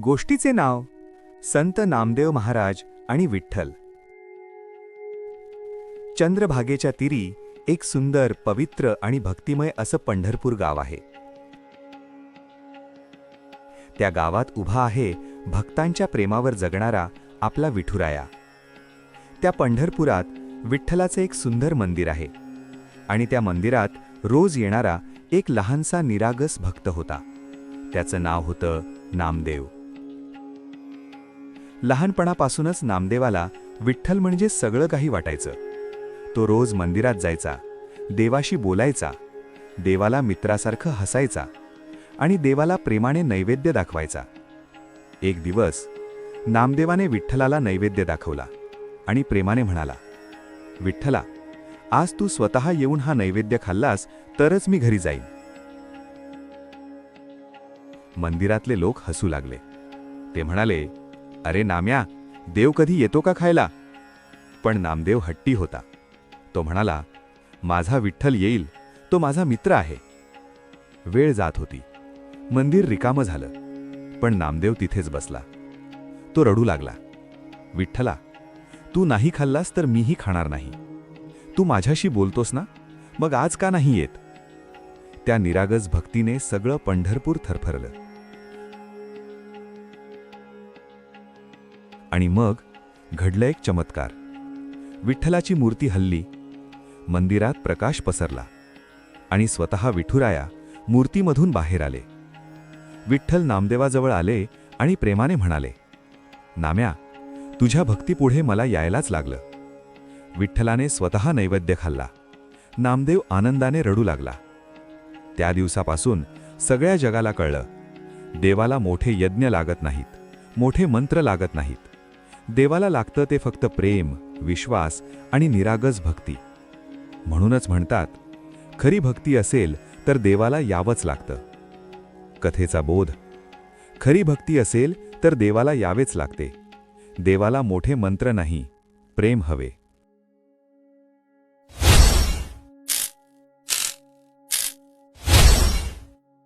गोष्टीचे नाव संत नामदेव महाराज आणि विठ्ठल. चंद्रभागेच्या तीरी एक सुंदर, पवित्र आणि भक्तिमय असं पंढरपूर गाव आहे. त्या गावात उभा आहे भक्तांच्या प्रेमावर जगणारा आपला विठुराया. त्या पंढरपुरात विठ्ठलाचे एक सुंदर मंदिर आहे आणि त्या मंदिरात रोज येणारा एक लहानसा निरागस भक्त होता. त्याचं नाव होतं नामदेव. लहानपणापासूनच नामदेवाला विठ्ठल म्हणजे सगळं काही वाटायचं. तो रोज मंदिरात जायचा, देवाशी बोलायचा, देवाला मित्रासारखं हसायचा आणि देवाला प्रेमाने नैवेद्य दाखवायचा. एक दिवस नामदेवाने विठ्ठलाला नैवेद्य दाखवला आणि प्रेमाने म्हणाला, विठ्ठला, आज तू स्वतः येऊन हा नैवेद्य खाल्लास तरच मी घरी जाईन. मंदिरातले लोक हसू लागले. ते म्हणाले, अरे नाम्या, देव कधी येतो का खायला? पण नामदेव हट्टी होता. तो म्हणाला, माझा विठ्ठल येईल, तो माझा मित्र आहे. वेळ जात होती. मंदिर रिकामं झालं, पण नामदेव तिथेच बसला. तो रडू लागला, विठ्ठला, तू नाही खाल्लास तर मीही खाणार नाही. तू माझ्याशी बोलतोस ना, मग आज का नाही येत? त्या निरागस भक्तीने सगळं पंढरपूर थरथरलं. आणि मग घडलं एक चमत्कार. विठ्ठलाची मूर्ती हलली, मंदिरात प्रकाश पसरला आणि स्वतः विठुराया मूर्तीमधून बाहेर आले. विठ्ठल नामदेवाजवळ आले आणि प्रेमाने म्हणाले, नाम्या, तुझ्या भक्तीपुढे मला यायलाच लागलं. विठ्ठलाने स्वतः नैवेद्य खाल्ला. नामदेव आनंदाने रडू लागला. त्या दिवसापासून सगळ्या जगाला कळलं, देवाला मोठे यज्ञ लागत नाहीत, मोठे मंत्र लागत नाहीत. देवाला लागतं ते फक्त प्रेम, विश्वास आणि निरागस भक्ती. म्हणूनच म्हणतात, खरी भक्ती असेल तर देवाला यावंच लागतं. कथेचा बोध, खरी भक्ती असेल तर देवाला यावेच लागते. देवाला मोठे मंत्र नाही, प्रेम हवे.